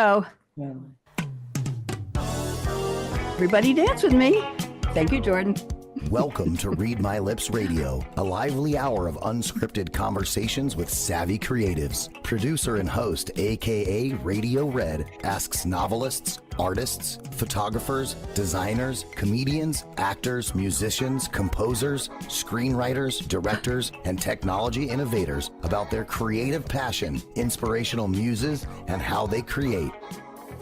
Oh, Um, everybody dance with me. Thank you, Jordan. Welcome to Read My Lips Radio, a lively hour of unscripted conversations with savvy creatives. Producer and host, aka Radio Red, asks novelists, artists, photographers, designers, comedians, actors, musicians, composers, screenwriters, directors, and technology innovators about their creative passion, inspirational muses, and how they create.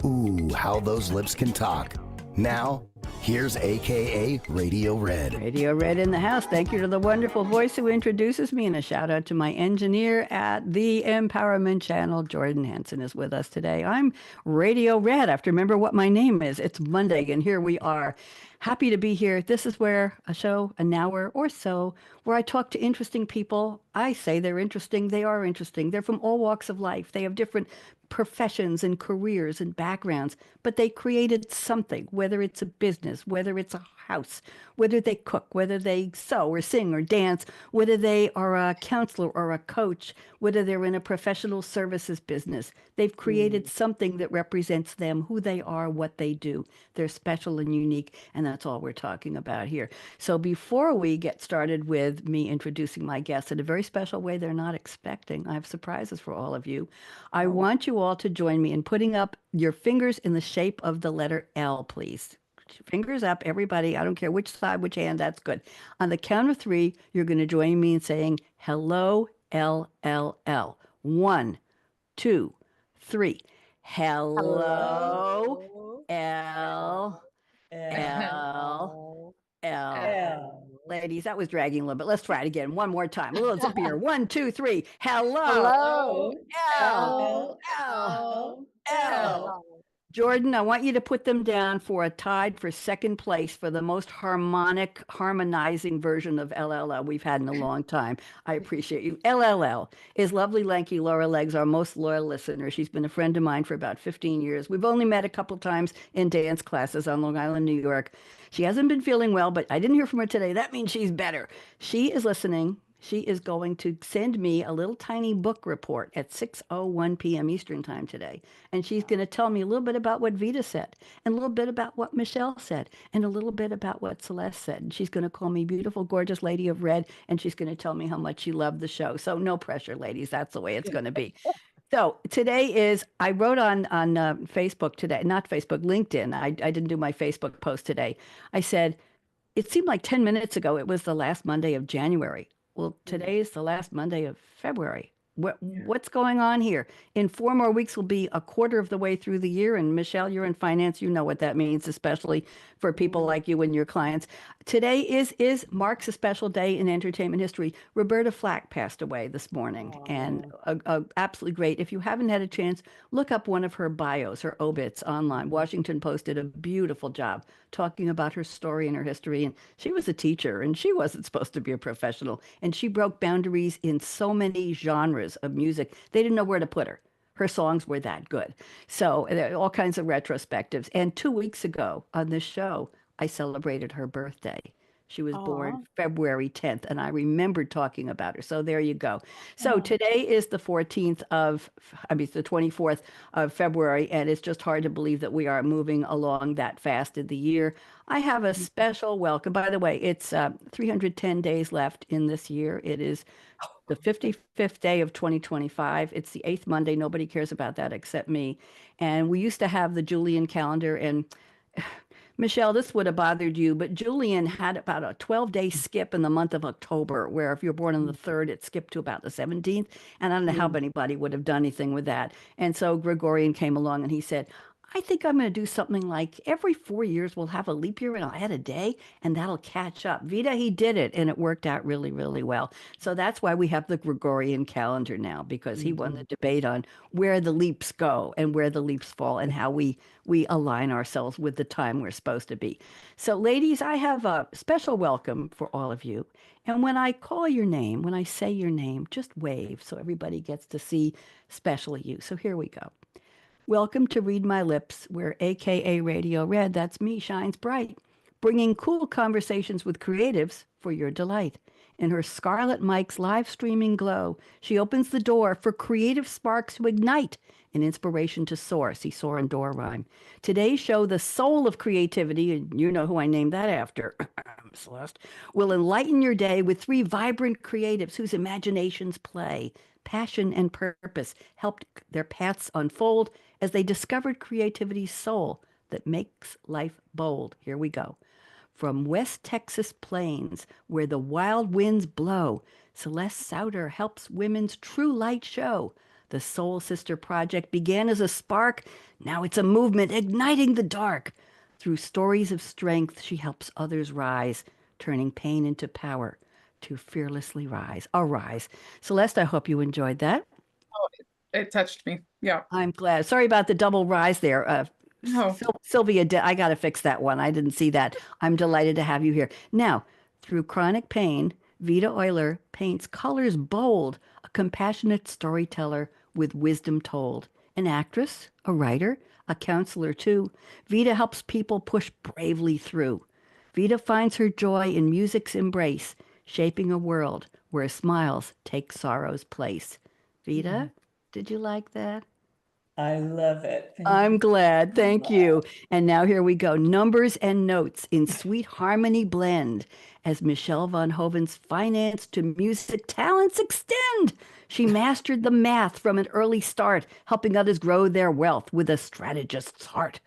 Ooh, how those lips can talk. Now, here's aka Radio Red. Radio Red in the house. Thank you to the wonderful voice who introduces me, and a shout out to my engineer at the Empowerment Channel. Jordan Hansen is with us today. I'm Radio Red. I have to remember what my name is. It's Monday, and here we are. Happy to be here. This is where a show, an hour or so, where I talk to interesting people. I say they're interesting. They are interesting. They're from all walks of life. They have different professions and careers and backgrounds, but they created something, whether it's a business, whether it's a house, whether they cook, whether they sew or sing or dance, whether they are a counselor or a coach, whether they're in a professional services business. They've created something that represents them, who they are, what they do. They're special and unique, and that's all we're talking about here. So before we get started with me introducing my guests in a very special way they're not expecting, I have surprises for all of you. I want you all to join me in putting up your fingers in the shape of the letter L, please. Fingers up, everybody. I don't care which side, which hand, that's good. On the count of three, you're going to join me in saying, hello, L, L, L. 1, 2, 3. Hello, L, L, L. Ladies, that was dragging a little bit. Let's try it again. One more time. A little zippier. 1, 2, 3. Hello, L, L, L. Jordan, I want you to put them down for a tied for second place for the most harmonizing version of LLL we've had in a long time. I appreciate you. LLL is lovely, lanky Laura Legs, our most loyal listener. She's been a friend of mine for about 15 years. We've only met a couple times in dance classes on Long Island, New York. She hasn't been feeling well, but I didn't hear from her today. That means she's better. She is listening. She is going to send me a little tiny book report at 6:01 p.m. Eastern time today. And she's going to tell me a little bit about what Vita said, and a little bit about what Michele said, and a little bit about what Celeste said. And she's going to call me beautiful, gorgeous lady of red, and she's going to tell me how much she loved the show. So no pressure, ladies. That's the way it's going to be. So today is, I wrote on Facebook today, not Facebook, LinkedIn. I didn't do my Facebook post today. I said, it seemed like 10 minutes ago it was the last Monday of January. Well, today is the last Monday of February. What's going on here? In 4 more weeks, we'll be a quarter of the way through the year. And Michele, you're in finance. You know what that means, especially for people like you and your clients. Today marks a special day in entertainment history. Roberta Flack passed away this morning, and absolutely great. If you haven't had a chance, look up one of her bios, her obits online. Washington Post did a beautiful job talking about her story and her history. And she was a teacher, and she wasn't supposed to be a professional. And she broke boundaries in so many genres of music. They didn't know where to put her. Her songs were that good. So there are all kinds of retrospectives. And 2 weeks ago on this show, I celebrated her birthday. She was born February 10th, and I remembered talking about her. So there you go. So today is the 24th of February, and it's just hard to believe that we are moving along that fast in the year. I have a special welcome. By the way, it's 310 days left in this year. It is the 55th day of 2025. It's the 8th Monday. Nobody cares about that except me. And we used to have the Julian calendar, and Michele, this would have bothered you, but Julian had about a 12-day skip in the month of October, where if you're born on the 3rd, it skipped to about the 17th. And I don't know how anybody would have done anything with that. And so Gregorian came along and he said, I think I'm going to do something like every 4 years we'll have a leap year and I'll add a day and that'll catch up. Vita, he did it and it worked out really, really well. So that's why we have the Gregorian calendar now, because he won the debate on where the leaps go and where the leaps fall and how we align ourselves with the time we're supposed to be. So ladies, I have a special welcome for all of you. And when I call your name, when I say your name, just wave so everybody gets to see especially you. So here we go. Welcome to Read My Lips, where aka Radio Red, that's me, shines bright, bringing cool conversations with creatives for your delight. In her Scarlett Mike's live streaming glow, she opens the door for creative sparks to ignite an inspiration to soar. See, soar and door rhyme. Today's show, The Soul of Creativity, and you know who I named that after, Celeste, will enlighten your day with three vibrant creatives whose imaginations play. Passion and purpose helped their paths unfold as they discovered creativity's soul that makes life bold. Here we go. From West Texas plains, where the wild winds blow, Celeste Sowder helps women's true light show. The Soul Sister Project began as a spark. Now it's a movement igniting the dark. Through stories of strength, she helps others rise, turning pain into power to fearlessly rise. Arise. Celeste, I hope you enjoyed that. Oh, it touched me. Yeah. I'm glad. Sorry about the double rise there. No. Sylvia, I got to fix that one. I didn't see that. I'm delighted to have you here. Now, through chronic pain, Vita Oyler paints colors bold, a compassionate storyteller with wisdom told. An actress, a writer, a counselor too. Vita helps people push bravely through. Vita finds her joy in music's embrace, shaping a world where smiles take sorrow's place. Vita, did you like that? I love it. I'm glad. Thank you. And now here we go. Numbers and notes in sweet harmony blend as Michele von Hoven's finance to music talents extend. She mastered the math from an early start, helping others grow their wealth with a strategist's heart.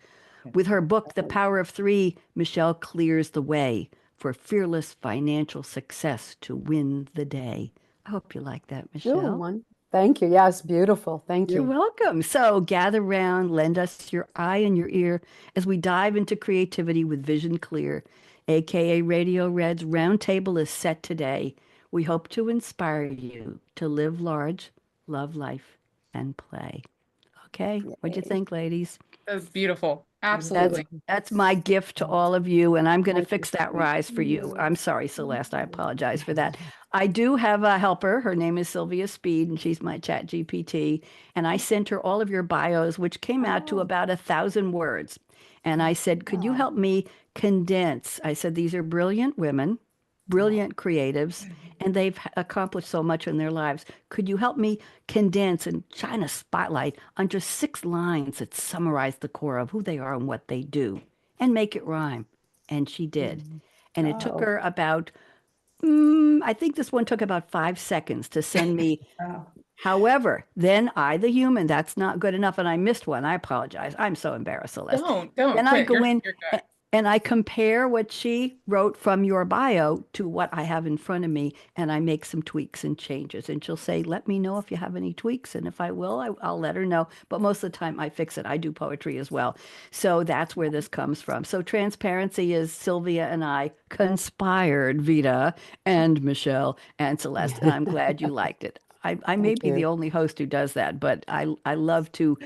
With her book, The Power of Three, Michele clears the way for fearless financial success to win the day. I hope you like that, Michele. Thank you. Yes, beautiful. Thank you. You're welcome. So gather round, lend us your eye and your ear as we dive into creativity with vision clear. akaRadioRed's roundtable is set today. We hope to inspire you to live large, love life, and play. Okay, what'd you think, ladies? That was beautiful. Absolutely. That's my gift to all of you, and I'm going to fix that rise for you. I'm sorry, Celeste. I apologize for that. I do have a helper. Her name is Sylvia Speed, and she's my chat GPT. And I sent her all of your bios, which came out to about 1,000 words. And I said, could you help me condense? I said, these are brilliant women, brilliant creatives, and they've accomplished so much in their lives. Could you help me condense and shine a spotlight on just 6 lines that summarize the core of who they are and what they do and make it rhyme? And she did. And it took her about, I think this one took about 5 seconds to send me. However, then I, the human, that's not good enough. And I missed one. I apologize. I'm so embarrassed, Celeste. Don't. Then I quit. go in You're good. and I compare what she wrote from your bio to what I have in front of me, and I make some tweaks and changes. And she'll say, let me know if you have any tweaks. And if I will, I'll let her know. But most of the time I fix it. I do poetry as well. So that's where this comes from. So transparency is Sylvia and I conspired, Vita and Michele and Celeste. And I'm glad you liked it. I may be the only host who does that, but I love to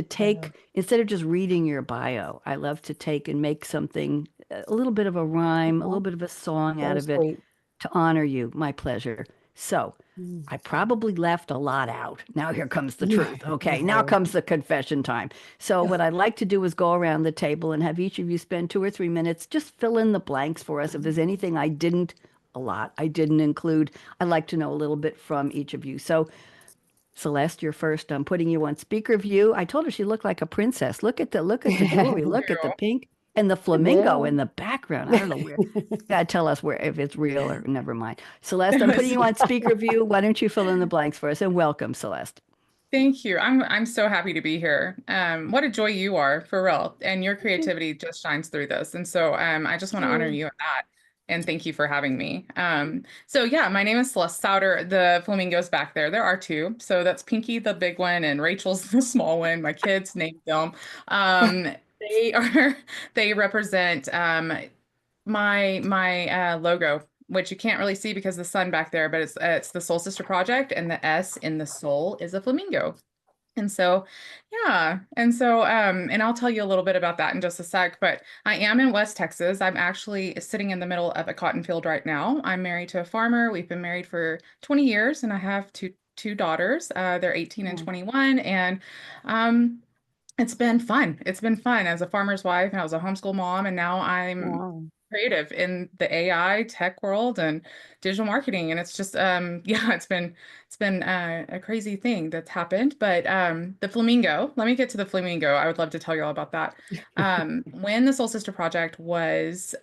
take, instead of just reading your bio, I love to take and make something, a little bit of a rhyme, a little bit of a song out of it to honor you. My pleasure. So I probably left a lot out. Now here comes the truth. Okay, now comes the confession time. So what I'd like to do is go around the table and have each of you spend 2 or 3 minutes, just fill in the blanks for us. If there's anything I didn't include, I'd like to know a little bit from each of you. So Celeste, you're first. I'm putting you on speaker view. I told her she looked like a princess. Look at the jewelry. Look at the pink and the flamingo in the background. I don't know where. You gotta tell us where, if it's real or never mind. Celeste, I'm putting you on speaker view. Why don't you fill in the blanks for us? And welcome, Celeste. Thank you. I'm so happy to be here. What a joy you are, for real. And your creativity just shines through this. And so I just want to honor you on that. And thank you for having me. So yeah, my name is Celeste Sowder. The flamingos back there, there are 2. So that's Pinky, the big one, and Rachel's the small one. My kids named them. They represent my logo, which you can't really see because of the sun back there, but it's the Soul Sister Project, and the S in the soul is a flamingo. And so, yeah. And so, and I'll tell you a little bit about that in just a sec, but I am in West Texas. I'm actually sitting in the middle of a cotton field right now. I'm married to a farmer. We've been married for 20 years and I have two daughters. They're 18 and 21. And, it's been fun. It's been fun as a farmer's wife, and I was a homeschool mom, and now I'm creative in the AI tech world and digital marketing. And it's just, yeah, it's been a crazy thing that's happened. But the flamingo, let me get to the flamingo. I would love to tell you all about that. When the Soul Sister Project was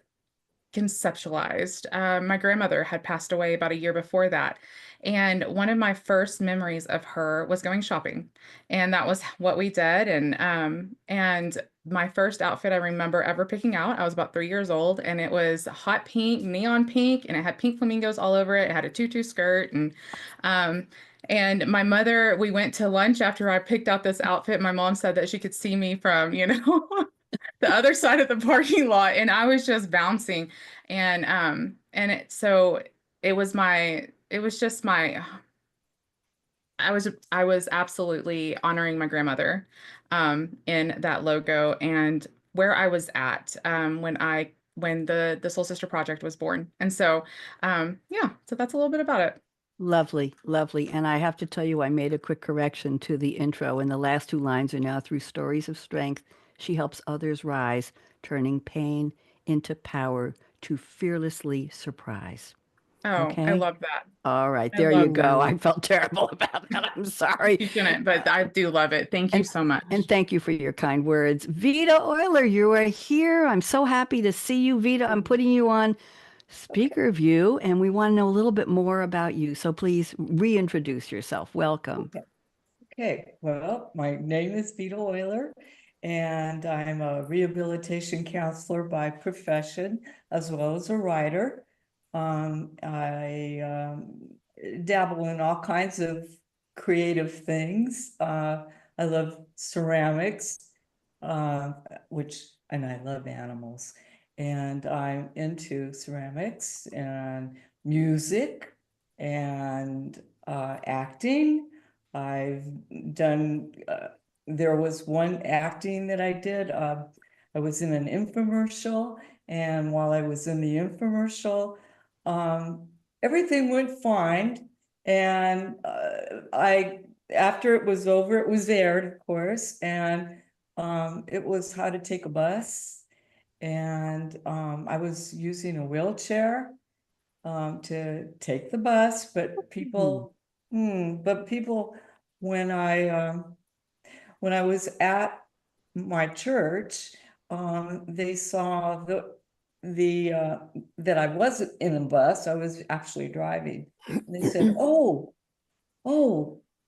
conceptualized. My grandmother had passed away about a year before that. And one of my first memories of her was going shopping. And that was what we did. And my first outfit I remember ever picking out, I was about 3 years old, and it was hot pink, neon pink, and it had pink flamingos all over it. It had a tutu skirt. And my mother, we went to lunch after I picked out this outfit. My mom said that she could see me from, the other side of the parking lot, and I was just bouncing. So it was just my I was absolutely honoring my grandmother in that logo and where I was at when the Soul Sister Project was born. And so yeah, so that's a little bit about it. Lovely, lovely. And I have to tell you, I made a quick correction to the intro, and the last two lines are now through stories of strength. She helps others rise, turning pain into power to fearlessly surprise. Oh, I Okay. love that. All right, I there you love go. that. I felt terrible about that. I'm sorry. You shouldn't, but I do love it. Thank you so much. And thank you for your kind words. Vita Oyler, you are here. I'm so happy to see you, Vita. I'm putting you on speaker view, and we want to know a little bit more about you. So please reintroduce yourself. Welcome. Okay, well, my name is Vita Oyler, and I'm a rehabilitation counselor by profession, as well as a writer. I dabble in all kinds of creative things. I love ceramics, and I love animals. And I'm into ceramics and music and acting. I've done, there was one acting that I did. I was in an infomercial, and while I was in the infomercial, everything went fine. And after it was over, it was aired, of course, and it was how to take a bus. And I was using a wheelchair to take the bus, but people, when I was at my church, they saw that I wasn't in a bus, I was actually driving. And they said, oh,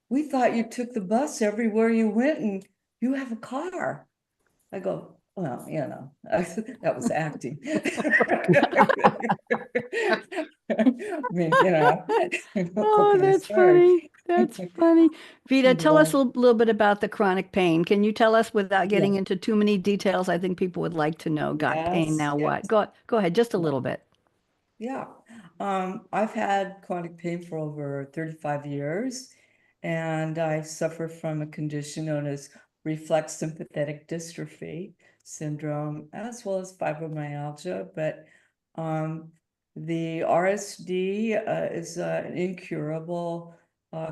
we thought you took the bus everywhere you went and you have a car. I go, well, that was acting. I mean, Oh, that's funny. That's funny. Vita, tell us a little bit about the chronic pain. Can you tell us without getting Yeah. into too many details? I think people would like to know. Got pain, Yes, now what? yes. Go ahead, just a little bit. Yeah. I've had chronic pain for over 35 years, and I suffer from a condition known as reflex sympathetic dystrophy syndrome, as well as fibromyalgia. But the RSD is an incurable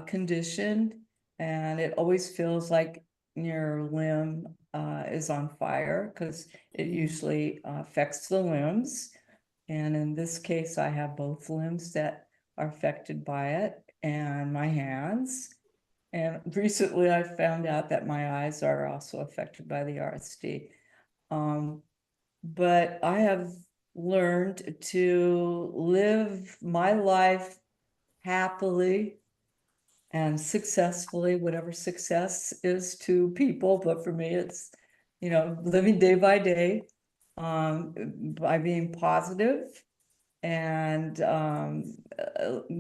condition, and it always feels like your limb is on fire because it usually affects the limbs. And in this case, I have both limbs that are affected by it and my hands. And recently I found out that my eyes are also affected by the RSD. But I have learned to live my life happily and successfully, whatever success is to people. But for me, it's, living day by day, by being positive and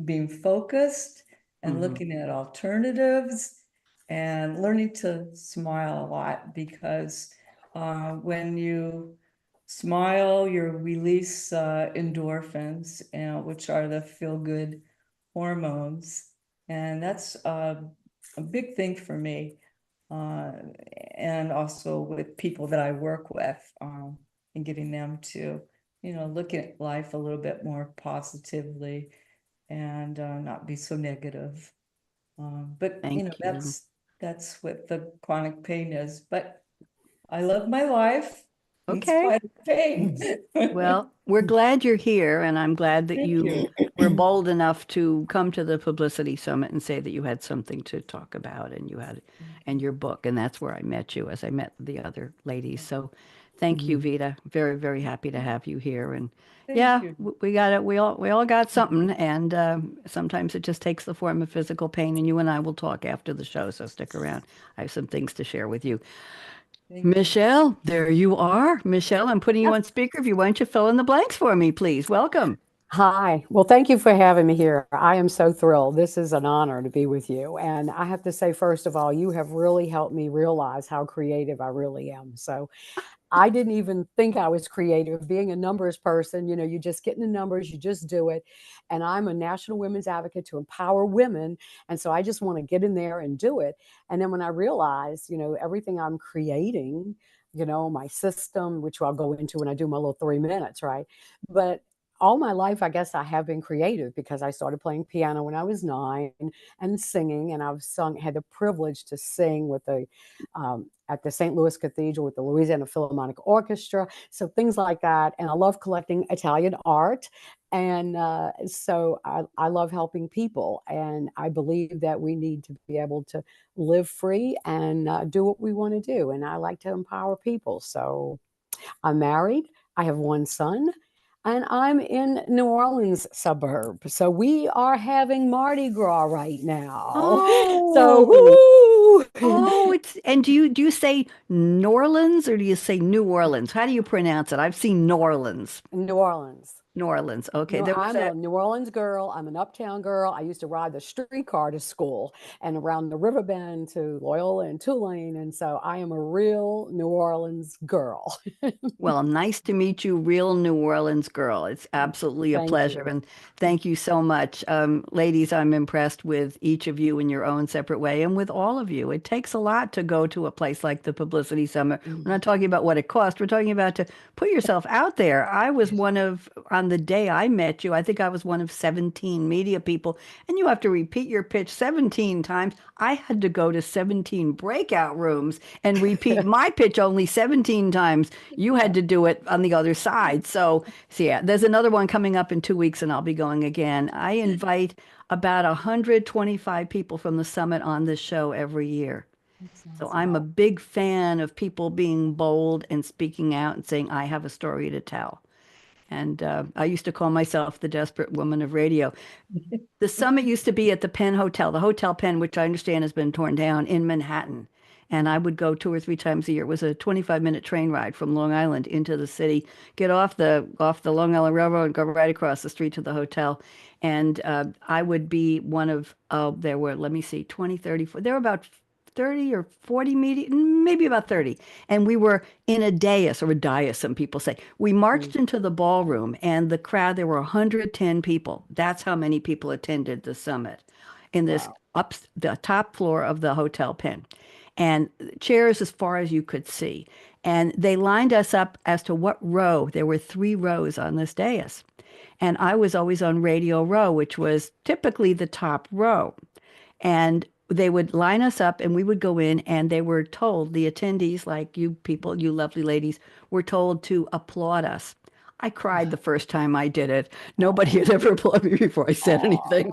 being focused and looking at alternatives and learning to smile a lot, because when you smile, you release endorphins, which are the feel-good hormones. And that's a big thing for me. And also with people that I work with, and getting them to look at life a little bit more positively and not be so negative. But Thank you. that's what the chronic pain is. But I love my life, in Okay. spite of pain. Well, we're glad you're here, and I'm glad that Thank you you. were bold enough to come to the Publicity Summit and say that you had something to talk about and your book. And that's where I met you, as I met the other ladies. So thank you, Vita. Very, very happy to have you here. And Thank yeah, you. we got it. We all got something. And sometimes it just takes the form of physical pain. And you and I will talk after the show. So stick around. I have some things to share with you. Thank you. Michele, there you are. Michele, I'm putting you on speakerview. Why don't you fill in the blanks for me, please? Welcome. Hi. Well, thank you for having me here. I am so thrilled. This is an honor to be with you. And I have to say, first of all, you have really helped me realize how creative I really am. So I didn't even think I was creative. Being a numbers person, you just get in the numbers, you just do it. And I'm a national women's advocate to empower women. And so I just want to get in there and do it. And then when I realized, everything I'm creating, my system, which I'll go into when I do my little 3 minutes, right? But all my life, I guess I have been creative because I started playing piano when I was 9 and singing. And had the privilege to sing with at the St. Louis Cathedral with the Louisiana Philharmonic Orchestra. So things like that. And I love collecting Italian art. And so I love helping people. And I believe that we need to be able to live free and do what we want to do. And I like to empower people. So I'm married. I have one son. And I'm in New Orleans suburb. So we are having Mardi Gras right now. So Oh, woo! and do you say New Orleans or do you say New Orleans? How do you pronounce it? I've seen New Orleans. New Orleans. New Orleans. Okay. There was I'm a New Orleans girl. I'm an uptown girl. I used to ride the streetcar to school and around the river bend to Loyola and Tulane. And so I am a real New Orleans girl. Well, nice to meet you, real New Orleans girl. It's absolutely a Thank pleasure. you. And thank you so much. Ladies, I'm impressed with each of you in your own separate way and with all of you. It takes a lot to go to a place like the Publicity Summit. We're not talking about what it cost. We're talking about to put yourself out there. I was on the day I met you, I think I was one of 17 media people, and you have to repeat your pitch 17 times. I had to go to 17 breakout rooms and repeat my pitch only 17 times. You had to do it on the other side. So yeah, there's another one coming up in 2 weeks and I'll be going again. I invite about 125 people from the summit on this show every year. So I'm a big fan of people being bold and speaking out and saying, I have a story to tell. And I used to call myself the desperate woman of radio. The summit used to be at the Penn Hotel, the Hotel Penn, which I understand has been torn down in Manhattan. And I would go 2 or 3 times a year. It was a 25-minute train ride from Long Island into the city, get off the Long Island Railroad and go right across the street to the hotel. And I would be one of, there were, let me see, 20, 30, there were about 30 or 40 media, maybe about 30. And we were in a dais, or a dais, some people say. We marched into the ballroom and the crowd, there were 110 people. That's how many people attended the summit in this the top floor of the Hotel Penn. And chairs as far as you could see. And they lined us up as to what row. There were 3 rows on this dais. And I was always on Radio Row, which was typically the top row. And they would line us up and we would go in and they were told, the attendees, like you people, you lovely ladies, were told to applaud us. I cried the first time I did it. Nobody had ever applauded me before I said anything.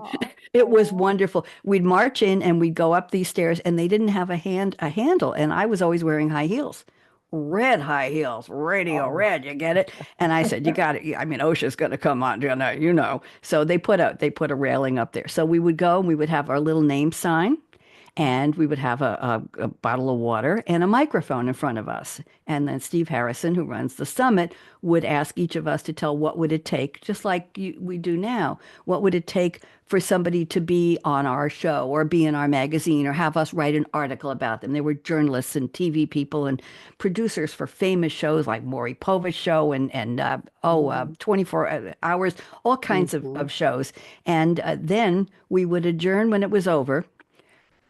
It was wonderful. We'd march in and we'd go up these stairs and they didn't have a handle. And I was always wearing high heels. Red high heels, Radio Red, you get it? And I said, you got it. I mean, OSHA's going to come on, you know. So they put a railing up there. So we would go and we would have our little name sign and we would have a bottle of water and a microphone in front of us. And then Steve Harrison, who runs the summit, would ask each of us to tell what would it take, just like we do now, what would it take for somebody to be on our show or be in our magazine or have us write an article about them. There were journalists and TV people and producers for famous shows like Maury Povich show and 24 Hours, all kinds of shows. And then we would adjourn when it was over.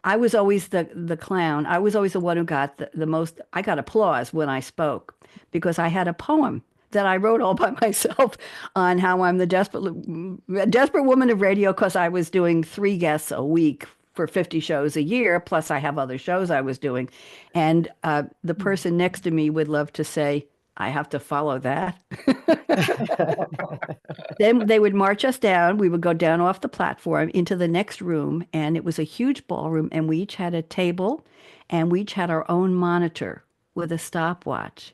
I was always the clown. I was always the one who got the most. I got applause when I spoke because I had a poem that I wrote all by myself on how I'm the desperate woman of radio because I was doing 3 guests a week for 50 shows a year. Plus I have other shows I was doing. And the person next to me would love to say, I have to follow that. Then they would march us down. We would go down off the platform into the next room, and it was a huge ballroom, and we each had a table, and we each had our own monitor with a stopwatch.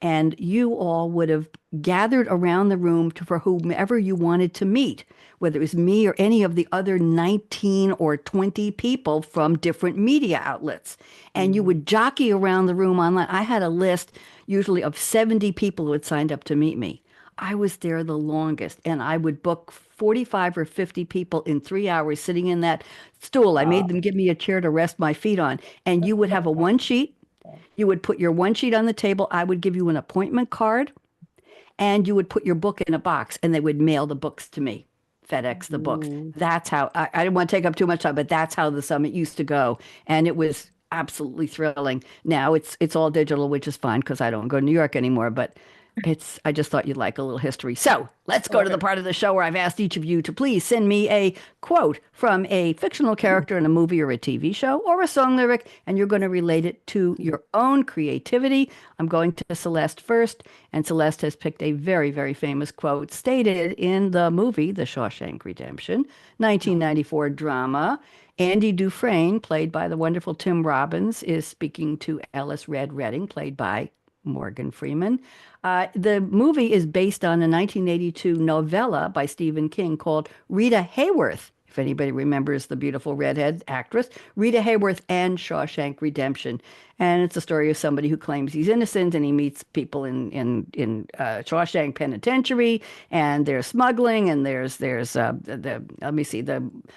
And you all would have gathered around the room for whomever you wanted to meet, whether it was me or any of the other 19 or 20 people from different media outlets. And you would jockey around the room online. I had a list usually of 70 people who had signed up to meet me. I was there the longest, and I would book 45 or 50 people in 3 hours sitting in that stool. I made them give me a chair to rest my feet on. And you would have a one sheet. You would put your one sheet on the table. I would give you an appointment card, and you would put your book in a box, and they would mail the books to me, FedEx the books. That's how, I didn't want to take up too much time, but that's how the summit used to go. And it was absolutely thrilling. Now it's all digital, which is fine because I don't go to New York anymore, but I just thought you'd like a little history. So let's go to the part of the show where I've asked each of you to please send me a quote from a fictional character in a movie or a TV show or a song lyric, and you're going to relate it to your own creativity. I'm going to Celeste first, and Celeste has picked a very, very famous quote stated in the movie The Shawshank Redemption, 1994 drama. Andy Dufresne, played by the wonderful Tim Robbins, is speaking to Ellis Red Redding, played by Morgan Freeman. The movie is based on a 1982 novella by Stephen King called Rita Hayworth. If anybody remembers the beautiful redhead actress, Rita Hayworth and Shawshank Redemption. And it's a story of somebody who claims he's innocent, and he meets people in Shawshank Penitentiary, and there's smuggling, and there's the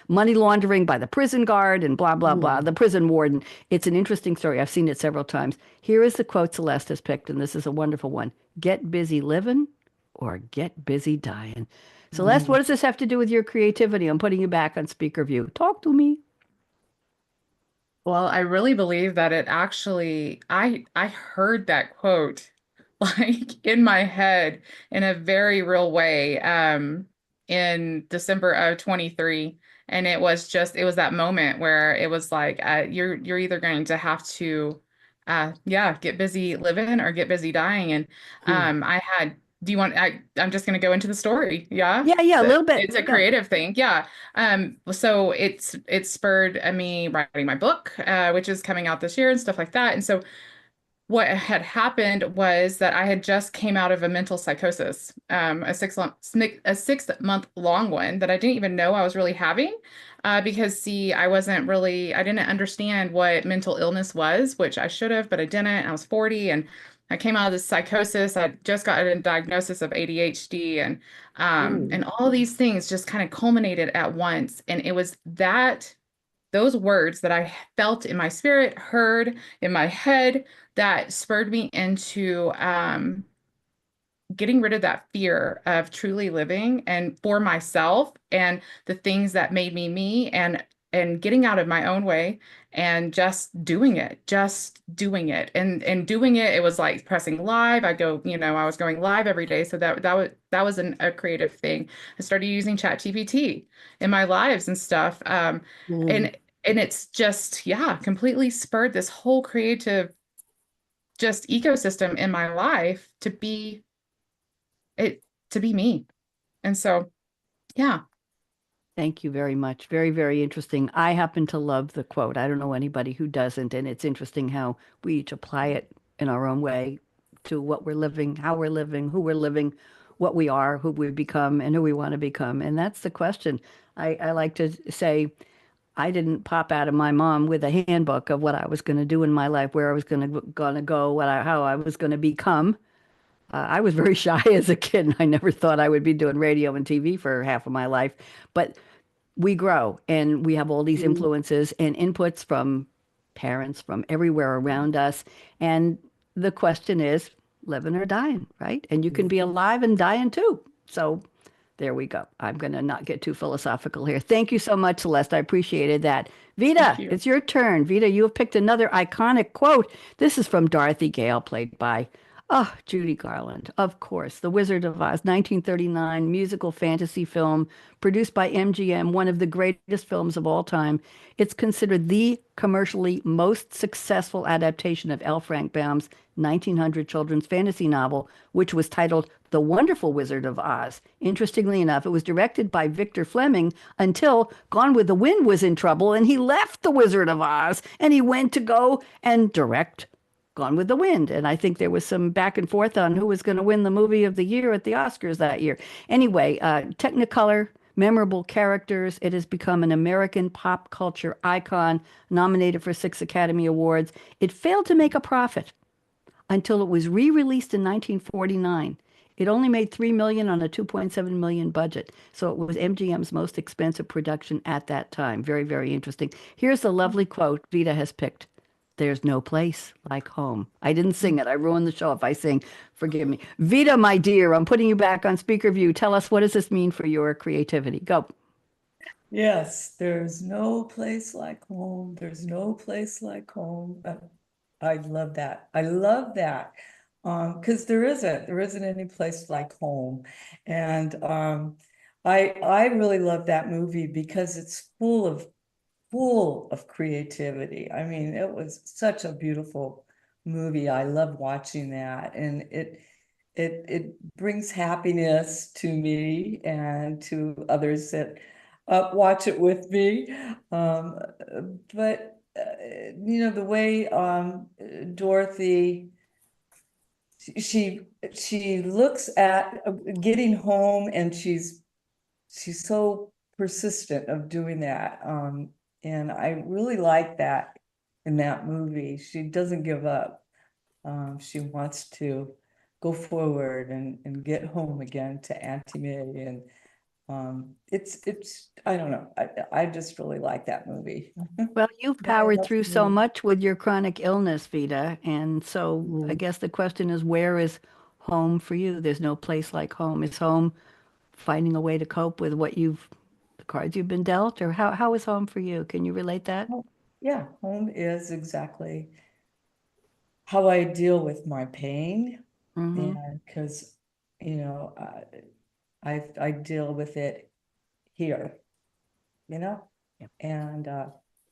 money laundering by the prison guard, and blah, blah, blah, the prison warden. It's an interesting story. I've seen it several times. Here is the quote Celeste has picked, and this is a wonderful one. Get busy living or get busy dying. Celeste, what does this have to do with your creativity? I'm putting you back on speaker view. Talk to me. Well, I really believe that it actually, I heard that quote like in my head in a very real way in December of 23. And it was that moment where it was like, you're either going to have to, get busy living or get busy dying. And I'm just going to go into the story. Yeah. Yeah, a little bit. It's a creative thing. Yeah. So it spurred me writing my book, which is coming out this year and stuff like that. And so what had happened was that I had just came out of a mental psychosis, a 6-month long one that I didn't even know I was really having, because I didn't understand what mental illness was, which I should have, but I didn't. I was 40 and I came out of this psychosis. I just got a diagnosis of ADHD, and all these things just kind of culminated at once. And it was those words that I felt in my spirit, heard in my head, that spurred me into getting rid of that fear of truly living and for myself and the things that made me, and getting out of my own way and just doing it. And doing it, it was like pressing live. I was going live every day. So that was a creative thing. I started using ChatGPT in my lives and stuff. And it's just, completely spurred this whole creative just ecosystem in my life to be me. And so, yeah. Thank you very much. Very, very interesting. I happen to love the quote. I don't know anybody who doesn't. And it's interesting how we each apply it in our own way to what we're living, how we're living, who we're living, what we are, who we become, and who we want to become. And that's the question. I like to say, I didn't pop out of my mom with a handbook of what I was going to do in my life, where I was going to go, how I was going to become. I was very shy as a kid, and I never thought I would be doing radio and TV for half of my life. But we grow, and we have all these influences and inputs from parents, from everywhere around us. And the question is, living or dying, right? And you can be alive and dying too. So there we go. I'm going to not get too philosophical here. Thank you so much, Celeste. I appreciated that. Vita, it's your turn. Vita, you have picked another iconic quote. This is from Dorothy Gale, played by Oh, Judy Garland, of course. The Wizard of Oz, 1939 musical fantasy film produced by MGM, one of the greatest films of all time. It's considered the commercially most successful adaptation of L. Frank Baum's 1900 children's fantasy novel, which was titled The Wonderful Wizard of Oz. Interestingly enough, it was directed by Victor Fleming until Gone with the Wind was in trouble and he left The Wizard of Oz and he went to go and direct Gone with the Wind. And I think there was some back and forth on who was going to win the movie of the year at the Oscars that year. Anyway, Technicolor, memorable characters. It has become an American pop culture icon, nominated for 6 Academy Awards. It failed to make a profit until it was re-released in 1949. It only made $3 million on a $2.7 million budget. So it was MGM's most expensive production at that time. Very, very interesting. Here's a lovely quote Vita has picked. There's no place like home. I didn't sing it. I ruined the show if I sing. Forgive me. Vita, my dear, I'm putting you back on speaker view. Tell us, what does this mean for your creativity? Go. Yes, there's no place like home. There's no place like home. I love that. I love that. Because there isn't any place like home. And I really love that movie because it's full of creativity. I mean, it was such a beautiful movie. I love watching that, and it brings happiness to me and to others that watch it with me. But the way Dorothy, she looks at getting home, and she's so persistent of doing that. And I really like that in that movie. She doesn't give up. She wants to go forward and get home again to Auntie May. And it's I don't know. I just really like that movie. Well, you've Yeah, I powered love through the so movie. much with your chronic illness, Vita. And so I guess the question is, where is home for you? There's no place like home. Is home finding a way to cope with the cards you've been dealt, or how is home for you? Can you relate that? Oh, yeah, home is exactly how I deal with my pain. Mm-hmm. And because, you know, I deal with it here, you know? Yep. And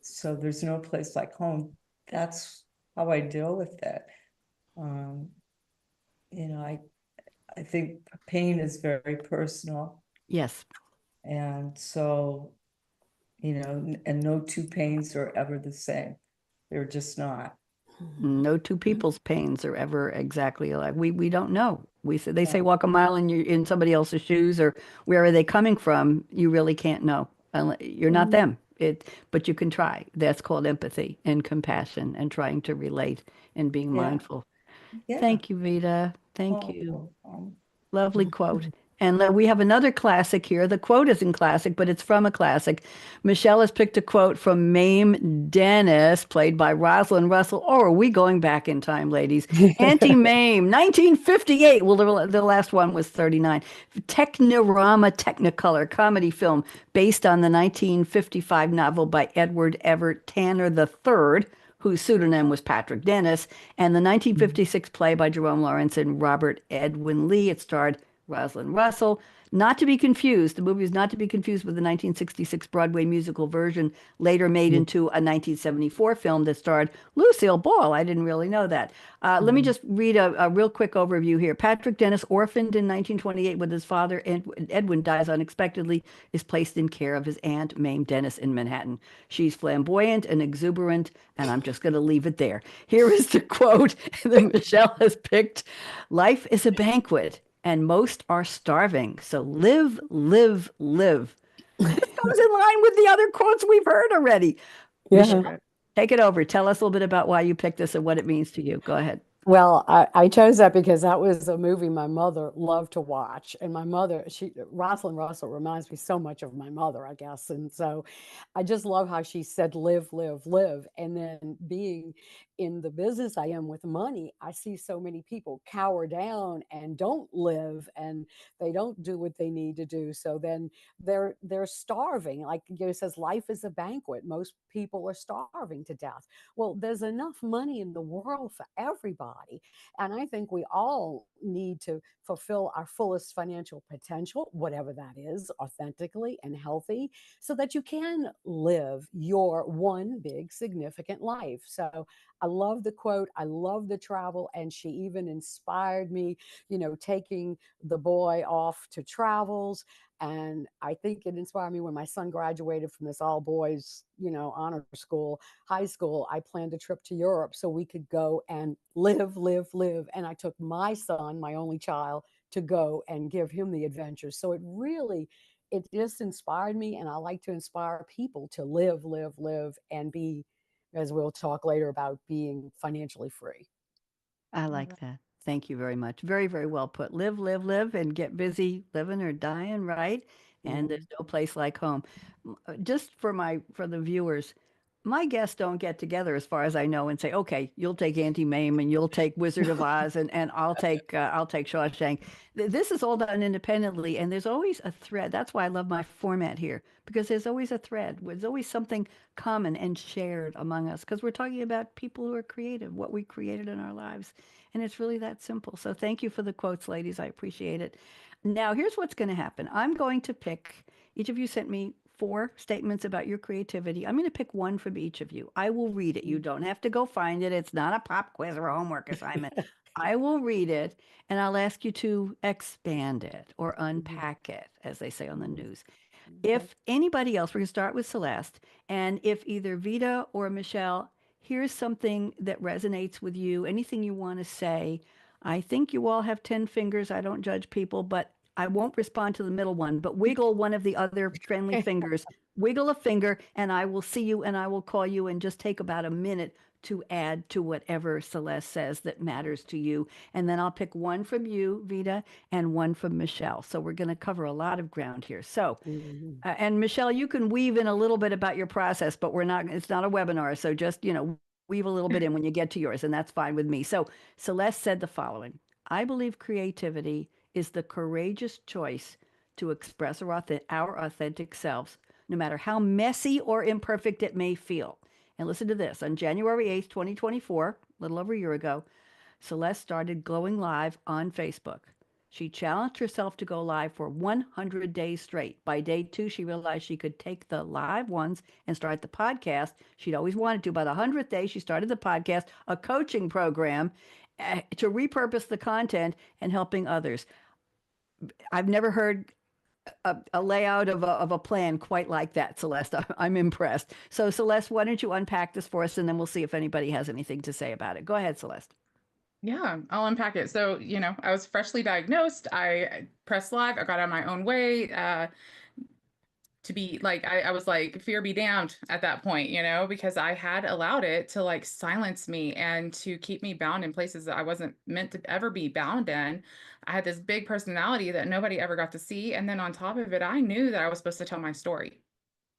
so there's no place like home. That's how I deal with it. Um, I think pain is very personal. Yes. And so, and no two pains are ever the same. They're just not. No two people's pains are ever exactly alike. We don't know. They say No. walk a mile in somebody else's shoes, or where are they coming from? You really can't know. You're not them. But you can try. That's called empathy and compassion and trying to relate and being Yeah, mindful. yeah. Thank you, Vita. Thank Oh, you. oh, Lovely quote. And we have another classic here. The quote isn't classic, but it's from a classic. Michele has picked a quote from Mame Dennis, played by Rosalind Russell. Or are we going back in time, ladies? Auntie Mame, 1958. Well, the last one was 39. Technorama Technicolor comedy film based on the 1955 novel by Edward Everett Tanner III, whose pseudonym was Patrick Dennis, and the 1956 play by Jerome Lawrence and Robert Edwin Lee. It starred Rosalind Russell. Not to be confused, the movie is not to be confused with the 1966 Broadway musical version, later made into a 1974 film that starred Lucille Ball. I didn't really know that. Let me just read a real quick overview here. Patrick Dennis, orphaned in 1928 with his father, Edwin dies unexpectedly, is placed in care of his aunt, Mame Dennis, in Manhattan. She's flamboyant and exuberant, and I'm just going to leave it there. Here is the quote that Michele has picked. Life is a banquet, and most are starving. So live, live, live. This goes in line with the other quotes we've heard already. Yeah. Michele, take it over. Tell us a little bit about why you picked this and what it means to you. Go ahead. Well, I chose that because that was a movie my mother loved to watch. And my mother, Rosalind Russell reminds me so much of my mother, I guess. And so I just love how she said, live, live, live. And then being in the business I am with money, I see so many people cower down and don't live, and they don't do what they need to do. So then they're starving. Like, it says, life is a banquet. Most people are starving to death. Well, there's enough money in the world for everybody. And I think we all need to fulfill our fullest financial potential, whatever that is, authentically and healthy, so that you can live your one big significant life. So I love the quote. I love the travel. And she even inspired me, taking the boy off to travels. And I think it inspired me when my son graduated from this all boys, honor school, high school. I planned a trip to Europe so we could go and live. And I took my son, my only child, to go and give him the adventure. So it just inspired me. And I like to inspire people to live, and be, as we'll talk later about, being financially free. I like that. Thank you very much. Very, very well put. Live, and get busy living or dying, right? And there's no place like home. Just for the viewers, my guests don't get together, as far as I know, and say, "Okay, you'll take Auntie Mame and you'll take Wizard of Oz, and I'll take Shawshank." This is all done independently, and there's always a thread. That's why I love my format here, because there's always a thread. There's always something common and shared among us, because we're talking about people who are creative, what we created in our lives, and it's really that simple. So thank you for the quotes, ladies. I appreciate it. Now, here's what's going to happen. I'm going to pick. Each of you sent me 4 statements about your creativity. I'm going to pick one from each of you. I will read it. You don't have to go find it. It's not a pop quiz or a homework assignment. I will read it, and I'll ask you to expand it or unpack it, as they say on the news. If anybody else, we're going to start with Celeste, and if either Vita or Michele, here's something that resonates with you, anything you want to say. I think you all have 10 fingers. I don't judge people, but I won't respond to the middle one, but wiggle one of the other friendly fingers. Wiggle a finger, and I will see you and I will call you, and just take about a minute to add to whatever Celeste says that matters to you. And then I'll pick one from you, Vita, and one from Michele. So we're going to cover a lot of ground here. So, and Michele, you can weave in a little bit about your process, but it's not a webinar. So just, weave a little bit in when you get to yours, and that's fine with me. So Celeste said the following: I believe creativity is the courageous choice to express our authentic selves, no matter how messy or imperfect it may feel. And listen to this. On January 8th, 2024, a little over a year ago, Celeste started going live on Facebook. She challenged herself to go live for 100 days straight. By day 2, she realized she could take the live ones and start the podcast. She'd always wanted to. By the 100th day, she started the podcast, a coaching program to repurpose the content and helping others. I've never heard a layout of a plan quite like that, Celeste. I'm impressed. So, Celeste, why don't you unpack this for us, and then we'll see if anybody has anything to say about it. Go ahead, Celeste. Yeah, I'll unpack it. So, I was freshly diagnosed. I pressed live. I got out of my own way to be like, I was like, fear be damned at that point, because I had allowed it to like silence me and to keep me bound in places that I wasn't meant to ever be bound in. I had this big personality that nobody ever got to see. And then on top of it, I knew that I was supposed to tell my story.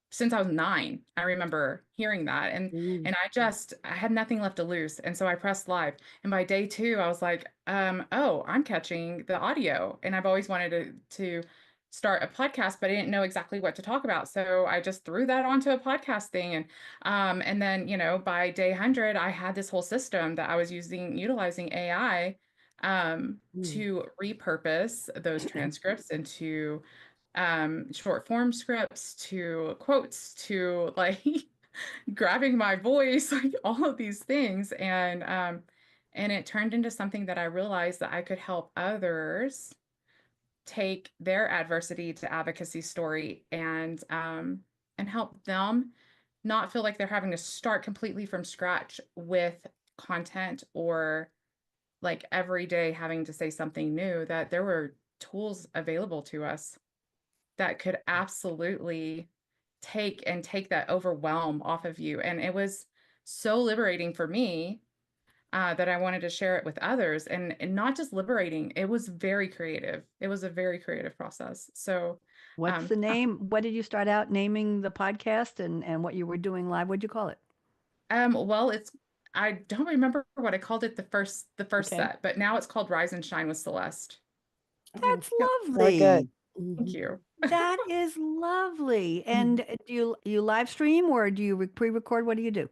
Since I was 9, I remember hearing that, and I had nothing left to lose, and so I pressed live. And by day 2, I was like, oh, I'm catching the audio, and I've always wanted to start a podcast, but I didn't know exactly what to talk about, so I just threw that onto a podcast thing, and then by day 100, I had this whole system that I was utilizing AI to repurpose those transcripts into short form scripts, to quotes, to like grabbing my voice, like all of these things. And it turned into something that I realized that I could help others take their adversity to advocacy story and help them not feel like they're having to start completely from scratch with content, or like every day having to say something new, that there were tools available to us that could absolutely take that overwhelm off of you. And it was so liberating for me that I wanted to share it with others, and not just liberating, it was very creative. It was a very creative process. So what's the name? What did you start out naming the podcast, and what you were doing live? What'd you call it? well, it's I don't remember what I called it the first Okay. set, but now it's called Rise and Shine with Celeste. That's Yep. Very good. lovely. Thank you. That is lovely. And do you live stream or do you pre-record? What do you do?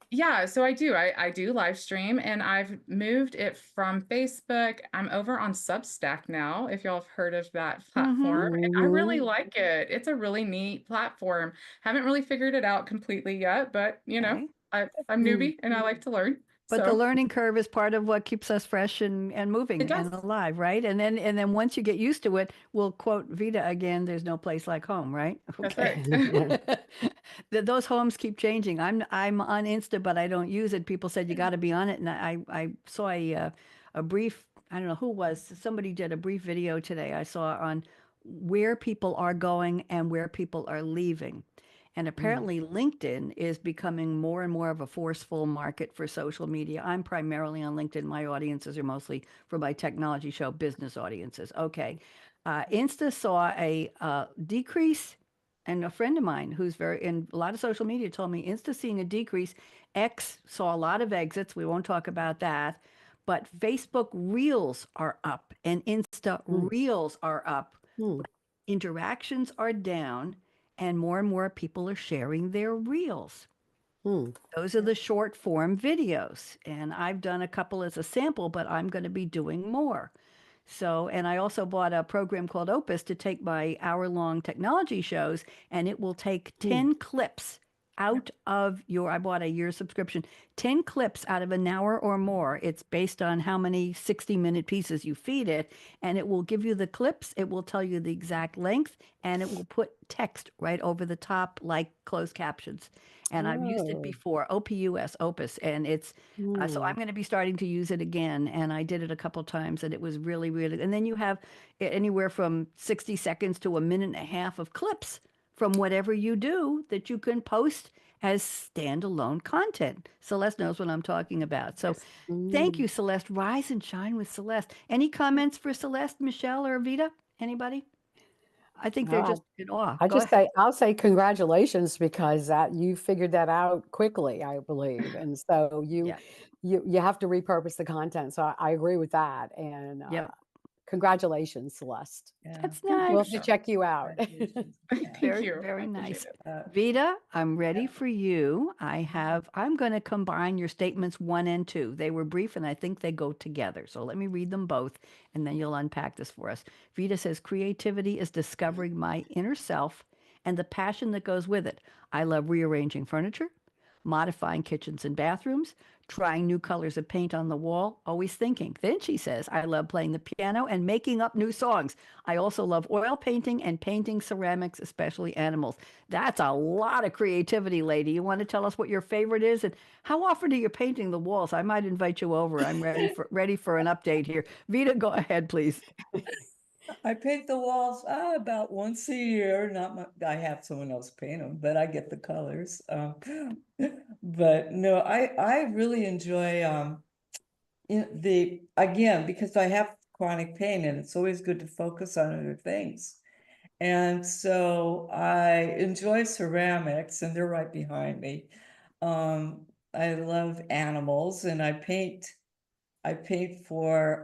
Yeah, so I do. I do live stream, and I've moved it from Facebook. I'm over on Substack now, if y'all have heard of that platform. And I really like it. It's a really neat platform. Haven't really figured it out completely yet, but Okay. I'm newbie and I like to learn. But the So learning curve is part of what keeps us fresh and it moving and does. alive, right? And then once you get used to it, we'll quote Vita again, there's no place like home, right? That's Okay. right. Those homes keep changing. I'm on Insta, but I don't use it. People said you got to be on it, and I saw a brief, I don't know who it was, somebody did a brief video today I saw on where people are going and where people are leaving. And apparently, LinkedIn is becoming more and more of a forceful market for social media. I'm primarily on LinkedIn. My audiences are mostly for my technology show business audiences. Okay. Insta saw a decrease, and a friend of mine who's very in a lot of social media told me Insta seeing a decrease. X saw a lot of exits. We won't talk about that. But Facebook Reels are up and Insta Reels are up. Interactions are down and more people are sharing their reels. Those are the short form videos. And I've done a couple as a sample, but I'm going to be doing more. So, and I also bought a program called Opus to take my hour-long technology shows, and it will take 10 clips out of your, I bought a year subscription, 10 clips out of an hour or more. It's based on how many 60-minute pieces you feed it, and it will give you the clips. It will tell you the exact length, and it will put text right over the top like closed captions. And I've used it before, Opus, and it's so I'm going to be starting to use it again. And I did it a couple times, and it was really, really. And then you have anywhere from 60 seconds to a minute and a half of clips from whatever you do that you can post as standalone content. Celeste knows what I'm talking about. So thank you, Celeste. Rise and shine with Celeste. Any comments for Celeste, Michele, or Vita? Anybody? I think they're just in awe. I Go just ahead. say, I'll say congratulations because that you figured that out quickly, I believe. And so Yeah. you have to repurpose the content. So I agree with that. And Yep. congratulations, Celeste. That's We'll nice. have to check you out. Thank Very, you. very I nice. appreciate it. Vita, I'm ready for you. I'm going to combine your statements 1 and 2. They were brief and I think they go together. So let me read them both and then you'll unpack this for us. Vita says, creativity is discovering my inner self and the passion that goes with it. I love rearranging furniture, modifying kitchens and bathrooms, trying new colors of paint on the wall, always thinking. Then she says, I love playing the piano and making up new songs. I also love oil painting and painting ceramics, especially animals. That's a lot of creativity, lady. You want to tell us what your favorite is and how often are you painting the walls? I might invite you over. I'm ready for an update here. Vita, go ahead, please. I paint the walls about once a year. Not my, I have someone else paint them, but I get the colors. But no, I really enjoy again, because I have chronic pain and it's always good to focus on other things. And so I enjoy ceramics and they're right behind me. I love animals and I paint for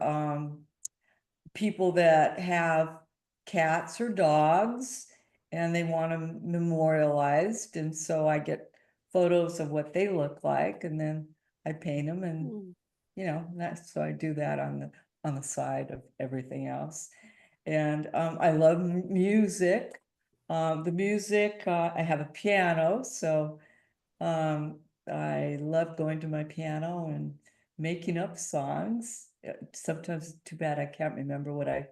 people that have cats or dogs and they want them memorialized. And so I get photos of what they look like and then I paint them and so I do that on the side of everything else. And I love music. The music, I have a piano, so I love going to my piano and making up songs. Sometimes it's too bad I can't remember what I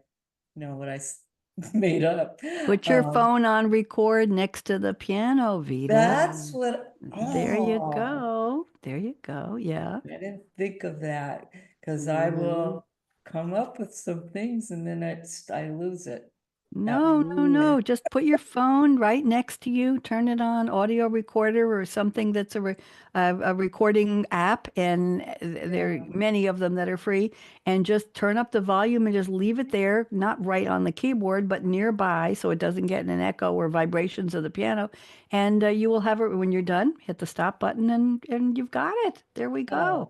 made up. Put your phone on record next to the piano, Vita. That's what. There you go. There you go. Yeah. I didn't think of that because I will come up with some things and then I lose it. No. Just put your phone right next to you, turn it on audio recorder or something that's a recording app, and there are many of them that are free, and just turn up the volume and just leave it there, not right on the keyboard, but nearby so it doesn't get an echo or vibrations of the piano. And you will have it when you're done, hit the stop button and you've got it. There we go.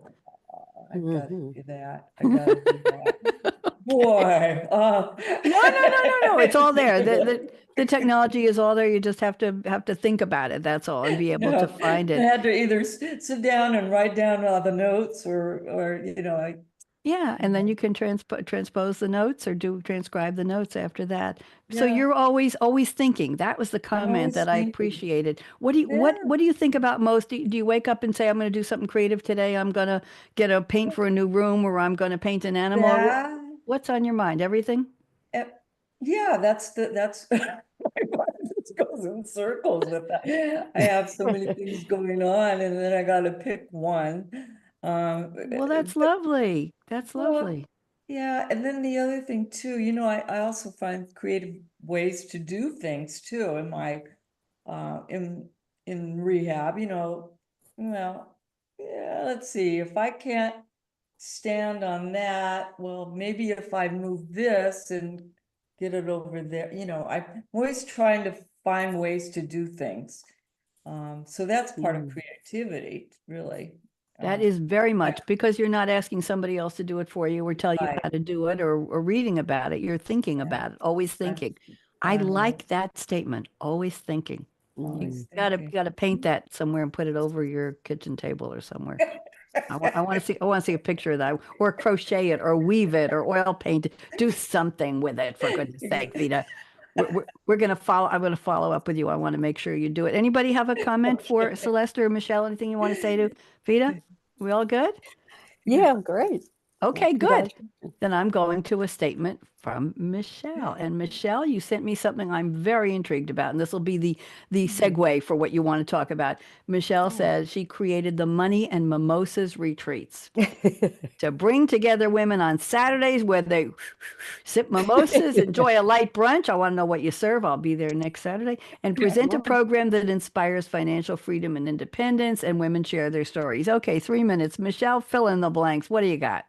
I gotta do that. I gotta do that. Boy, No. It's all there. The technology is all there. You just have to think about it. That's all, and be able to find I it. had to either sit down and write down all the notes or Yeah, and then you can transpose the notes or transcribe the notes after that. So Yeah. you're always thinking. That was the comment always that I thinking. appreciated. What do you think about most? Do you wake up and say, I'm going to do something creative today? I'm going to get a paint for a new room, or I'm going to paint an animal. that, What's on your mind? Everything? yeah, that's my mind just goes in circles with that. I have so many things going on, and then I got to pick one. Well, that's but- lovely. That's well, lovely. Yeah, and then the other thing too, I also find creative ways to do things too in my in rehab, well, yeah, let's see, if I can't stand on that, well, maybe if I move this and get it over there, I'm always trying to find ways to do things. So that's part of creativity, really. That is very much because you're not asking somebody else to do it for you or tell you how to do it or reading about it. You're thinking about it, always thinking. I like that statement, always thinking. You gotta paint that somewhere and put it over your kitchen table or somewhere. I want to see a picture of that, or crochet it, or weave it, or oil paint it. Do something with it, for goodness sake, Vita. We're gonna follow. I'm gonna follow up with you. I want to make sure you do it. Anybody have a comment for Celeste or Michele? Anything you want to say to Vita? We all good? Yeah, great. Okay, You good. guys- Then I'm going to a statement from Michele. And Michele, you sent me something I'm very intrigued about, and this will be the segue for what you want to talk about. Michele says she created the Money and Mimosas retreats to bring together women on Saturdays where they sip mimosas, enjoy a light brunch. I want to know what you serve. I'll be there next Saturday. And present a program that inspires financial freedom and independence, and women share their stories. Okay, 3 minutes. Michele, fill in the blanks. What do you got?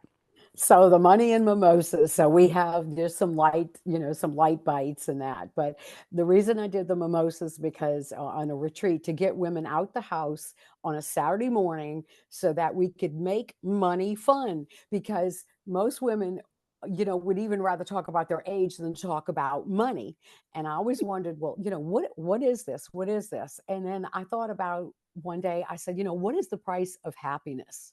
So the money and mimosas. So we have just some light, some light bites and that. But the reason I did the mimosas because on a retreat to get women out the house on a Saturday morning so that we could make money fun. Because most women, would even rather talk about their age than talk about money. And I always wondered, well, what is this? What is this? And then I thought about one day, I said, what is the price of happiness?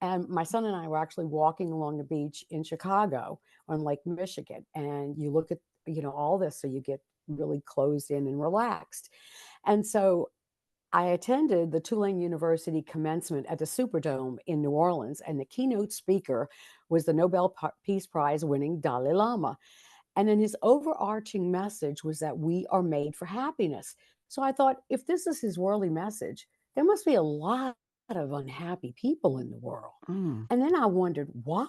And my son and I were actually walking along the beach in Chicago on Lake Michigan. And you look at, all this, so you get really closed in and relaxed. And so I attended the Tulane University commencement at the Superdome in New Orleans. And the keynote speaker was the Nobel Peace Prize winning Dalai Lama. And then his overarching message was that we are made for happiness. So I thought, if this is his worldly message, there must be a lot of unhappy people in the world. And then I wondered why.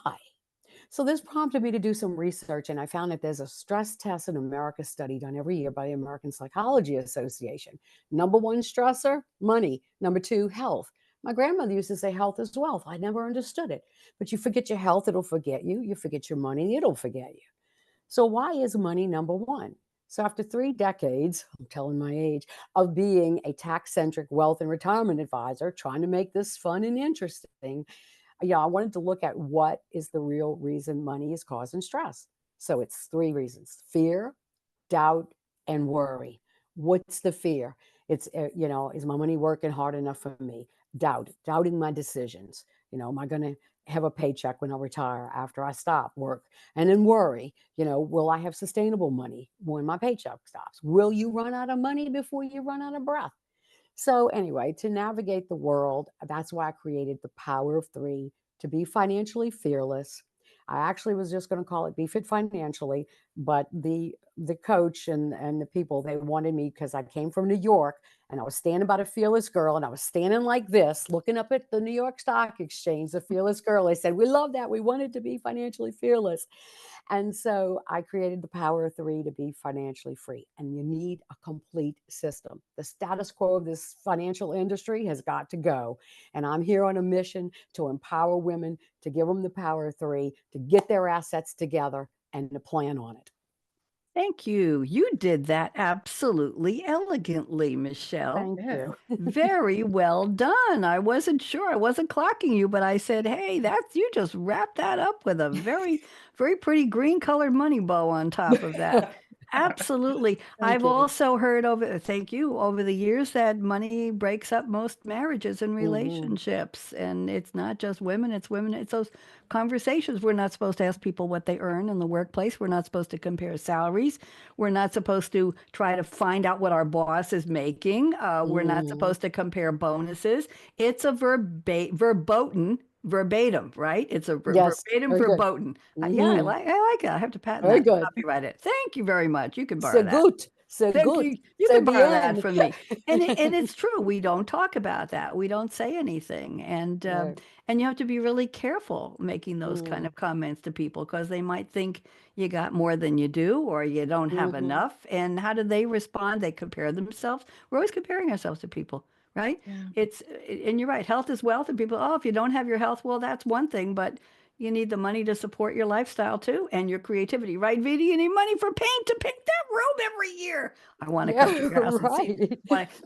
So this prompted me to do some research, and I found that there's a stress test in America study done every year by the American Psychology Association. Number one stressor, money. Number two, health. My grandmother used to say health is wealth. I never understood it. But you forget your health, it'll forget you. You forget your money, it'll forget you. So why is money number one? So after 3 decades, I'm telling my age, of being a tax-centric wealth and retirement advisor, trying to make this fun and interesting, I wanted to look at what is the real reason money is causing stress. So it's 3 reasons: fear, doubt, and worry. What's the fear? It's, is my money working hard enough for me? Doubting my decisions. Am I going to have a paycheck when I retire after I stop work? And then worry, will I have sustainable money when my paycheck stops? Will you run out of money before you run out of breath? So anyway, to navigate the world, that's why I created the Power of 3 to be financially fearless. I actually was just going to call it Be Fit Financially, but the coach and the people, they wanted me, because I came from New York And I was standing by the Fearless Girl, and I was standing like this, looking up at the New York Stock Exchange, the Fearless Girl. They said, we love that. We wanted to be financially fearless. And so I created the Power of Three to be financially free. And you need a complete system. The status quo of this financial industry has got to go. And I'm here on a mission to empower women, to give them the Power of Three, to get their assets together and to plan on it. Thank you. You did that absolutely elegantly, Michele. Thank you. Very well done. I wasn't sure. I wasn't clocking you, but I said, hey, you just wrapped that up with a very, very pretty green colored money bow on top of that. Absolutely. I've you. also heard thank you, over the years that money breaks up most marriages and relationships. And it's not just women, it's women. It's those conversations. We're not supposed to ask people what they earn in the workplace. We're not supposed to compare salaries. We're not supposed to try to find out what our boss is making. We're not supposed to compare bonuses. It's a verbatim, right? It's a Yes, verbatim very good. verboten. Yeah, I like it. I have to patent Very that, good. copyright it. Thank you very much. You can borrow So that. good. So Thank good. you. You So can borrow that bien. from me. And it's true. We don't talk about that. We don't say anything. And Right. and you have to be really careful making those kind of comments to people, because they might think you got more than you do, or you don't have enough. And how do they respond? They compare themselves. We're always comparing ourselves to people, right? Yeah. And you're right. Health is wealth. And people, oh, if you don't have your health, well, that's one thing, but you need the money to support your lifestyle too, and your creativity, right, Vita? You need money for paint to paint that room every year. I want to come to your house and see.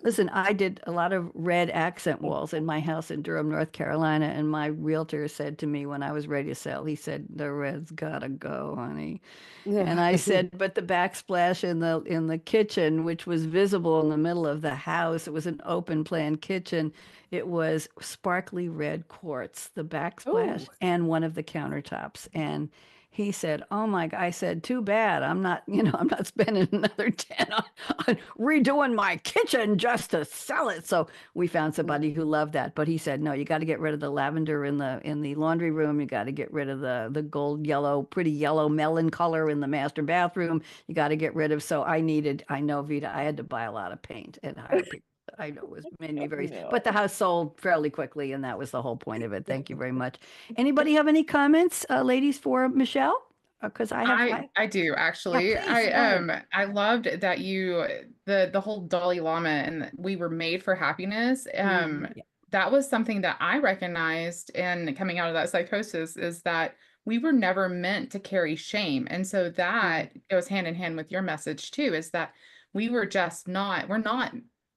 Listen, I did a lot of red accent walls in my house in Durham, North Carolina, and my realtor said to me when I was ready to sell, he said, "The red's gotta go, honey." And I said, but the backsplash in the kitchen, which was visible in the middle of the house, it was an open plan kitchen. It was sparkly red quartz, the backsplash, and one of the countertops. And he said, "Oh my God." I said, "Too bad. I'm not, I'm not spending another 10 on redoing my kitchen just to sell it." So we found somebody who loved that. But he said, "No, you got to get rid of the lavender in the laundry room. You got to get rid of the gold yellow, pretty yellow melon color in the master bathroom. You got to get rid of." So I know, Vita, I had to buy a lot of paint and hire people. I know it was made me very, but the house sold fairly quickly, and that was the whole point of it. Thank you very much. Anybody have any comments, ladies, for Michele? Because I do actually. Yeah, please, I loved that the whole Dalai Lama and we were made for happiness. That was something that I recognized in coming out of that psychosis, is that we were never meant to carry shame. And so that goes hand in hand with your message too, is that we were just not,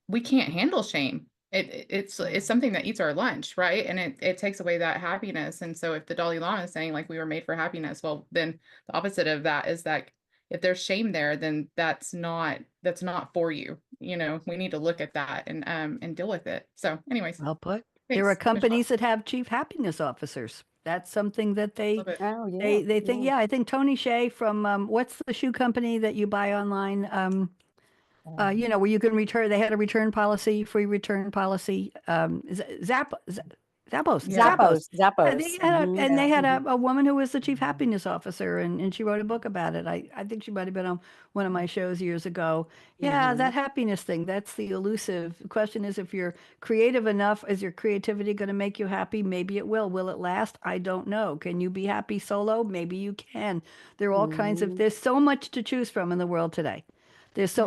we can't handle shame. It's something that eats our lunch, right? And it takes away that happiness. And so if the Dalai Lama is saying like we were made for happiness, well, then the opposite of that is that if there's shame there, then that's not for you. We need to look at that and deal with it. So anyways, well put. thanks, There are Michele. companies that have chief happiness officers. That's something that Love it. they think. Yeah, I think Tony Shea from what's the shoe company that you buy online? Where you can return. They had a return policy, free return policy. Zappos. Yeah. Yeah, they had a woman who was the chief happiness officer, and she wrote a book about it. I think she might have been on one of my shows years ago. Yeah, that happiness thing, that's the elusive. The question is, if you're creative enough, is your creativity going to make you happy? Maybe it will. Will it last? I don't know. Can you be happy solo? Maybe you can. There are all kinds of, there's so much to choose from in the world today.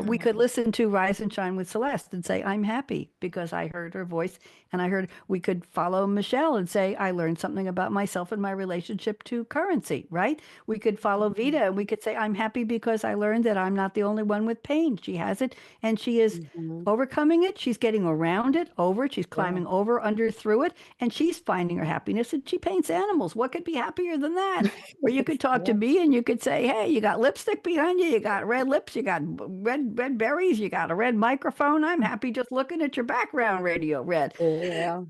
We could listen to Rise and Shine with Celeste and say, I'm happy because I heard her voice, and we could follow Michele and say, I learned something about myself and my relationship to currency, right? We could follow Vita and we could say, I'm happy because I learned that I'm not the only one with pain. She has it and she is overcoming it. She's getting around it, over it. She's climbing over, under, through it, and she's finding her happiness, and she paints animals. What could be happier than that? Or you could talk to me and you could say, hey, you got lipstick behind you, you got red lips, you got red berries, you got a red microphone. I'm happy just looking at your background radio, Red. Yeah.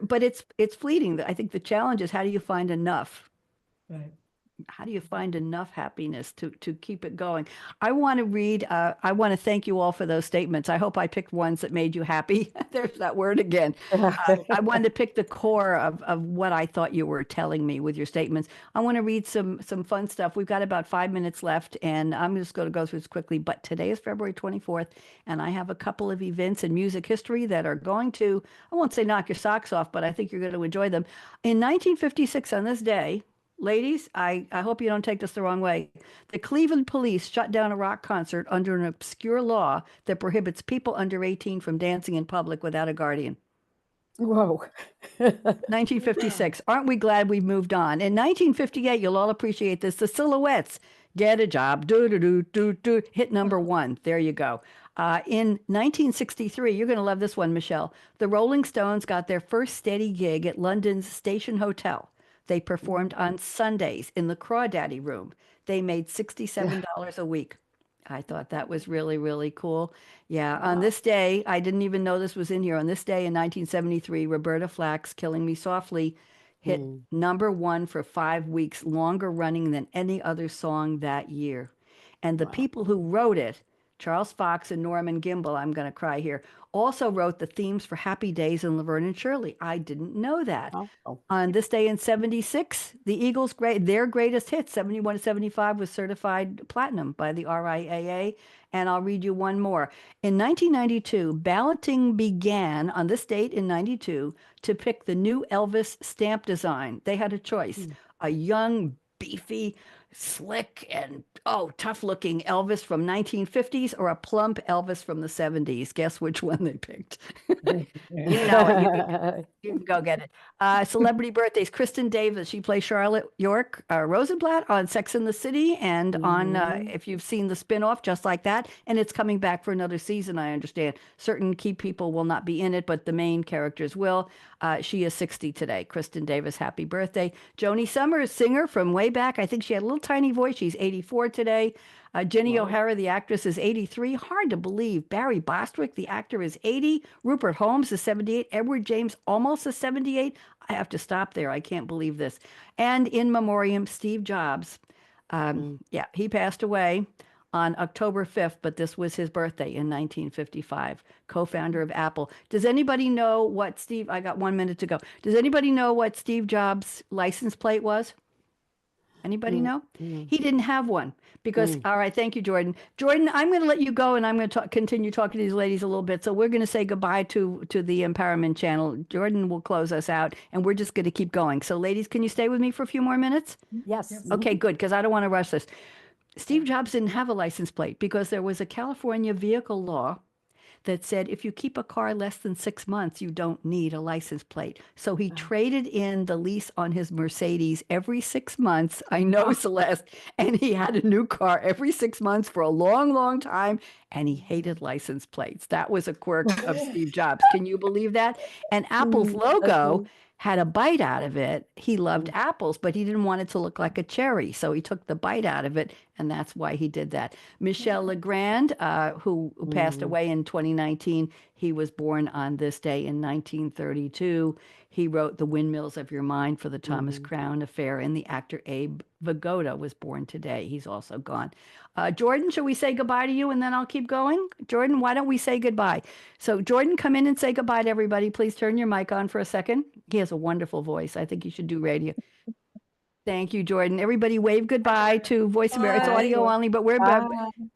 But it's fleeting. I think the challenge is, how do you find enough? Right. how do you find enough happiness to keep it going? I want to read, I want to thank you all for those statements. I hope I picked ones that made you happy. There's that word again. I wanted to pick the core of what I thought you were telling me with your statements. I want to read some fun stuff. We've got about 5 minutes left, and I'm just going to go through this quickly. But today is February 24th, and I have a couple of events in music history that are going to, I won't say knock your socks off, but I think you're going to enjoy them. In 1956, on this day, ladies, I hope you don't take this the wrong way. The Cleveland police shut down a rock concert under an obscure law that prohibits people under 18 from dancing in public without a guardian. Whoa. 1956. Aren't we glad we've moved on? In 1958, you'll all appreciate this. The Silhouettes, Get a Job, do do do do do, hit number one. There you go. In 1963, you're going to love this one, Michele. The Rolling Stones got their first steady gig at London's Station Hotel. They performed on Sundays in the Crawdaddy Room. They made $67 a week. I thought that was really, really cool. Yeah. On this day, I didn't even know this was in here. On this day in 1973, Roberta Flack's Killing Me Softly hit number one for 5 weeks, longer running than any other song that year. And the people who wrote it, Charles Fox and Norman Gimbel, I'm going to cry here, also wrote the themes for Happy Days and Laverne and Shirley. I didn't know that. Oh. On this day in 76, the Eagles' their greatest hit, 71 to 75, was certified platinum by the RIAA. And I'll read you one more. In 1992, balloting began on this date in 92 to pick the new Elvis stamp design. They had a choice, a young, beefy, slick and tough looking Elvis from 1950s or a plump Elvis from the 70s. Guess which one they picked? You know it. You can go get it. Celebrity birthdays. Kristen Davis. She plays Charlotte York Rosenblatt on Sex and the City and on, if you've seen the spinoff, Just Like That. And it's coming back for another season, I understand. Certain key people will not be in it, but the main characters will. She is 60 today. Kristen Davis, happy birthday. Joni Summers, singer from way back. I think she had a little tiny voice. She's 84 today. Jenny O'Hara, the actress, is 83. Hard to believe. Barry Bostwick, the actor, is 80. Rupert Holmes is 78. Edward James almost is 78. I have to stop there. I can't believe this. And in memoriam, Steve Jobs. Yeah, he passed away on October 5th, but this was his birthday in 1955, co-founder of Apple. Does anybody know what I got 1 minute to go. Does anybody know what Steve Jobs' license plate was? Anybody know? He didn't have one because, all right, thank you, Jordan. Jordan, I'm going to let you go and I'm going to continue talking to these ladies a little bit. So we're going to say goodbye to the Empowerment Channel. Jordan will close us out and we're just going to keep going. So ladies, can you stay with me for a few more minutes? Yes. Okay, good, because I don't want to rush this. Steve Jobs didn't have a license plate because there was a California vehicle law that said if you keep a car less than 6 months, you don't need a license plate. So he traded in the lease on his Mercedes every 6 months. I know, Celeste. And he had a new car every 6 months for a long, long time. And he hated license plates. That was a quirk of Steve Jobs. Can you believe that? And Apple's logo had a bite out of it. He loved apples, but he didn't want it to look like a cherry. So he took the bite out of it, and that's why he did that. Michel Legrand, who passed away in 2019, he was born on this day in 1932. He wrote The Windmills of Your Mind for the Thomas Crown Affair, and the actor Abe Vigoda was born today. He's also gone. Jordan, shall we say goodbye to you and then I'll keep going? Jordan, why don't we say goodbye? So Jordan, come in and say goodbye to everybody. Please turn your mic on for a second. He has a wonderful voice. I think you should do radio. Thank you, Jordan. Everybody wave goodbye to Voice America. It's audio only, but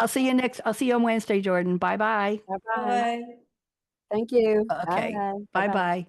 I'll see you on Wednesday, Jordan. Bye-bye. Bye-bye. Thank you. Okay. Bye-bye.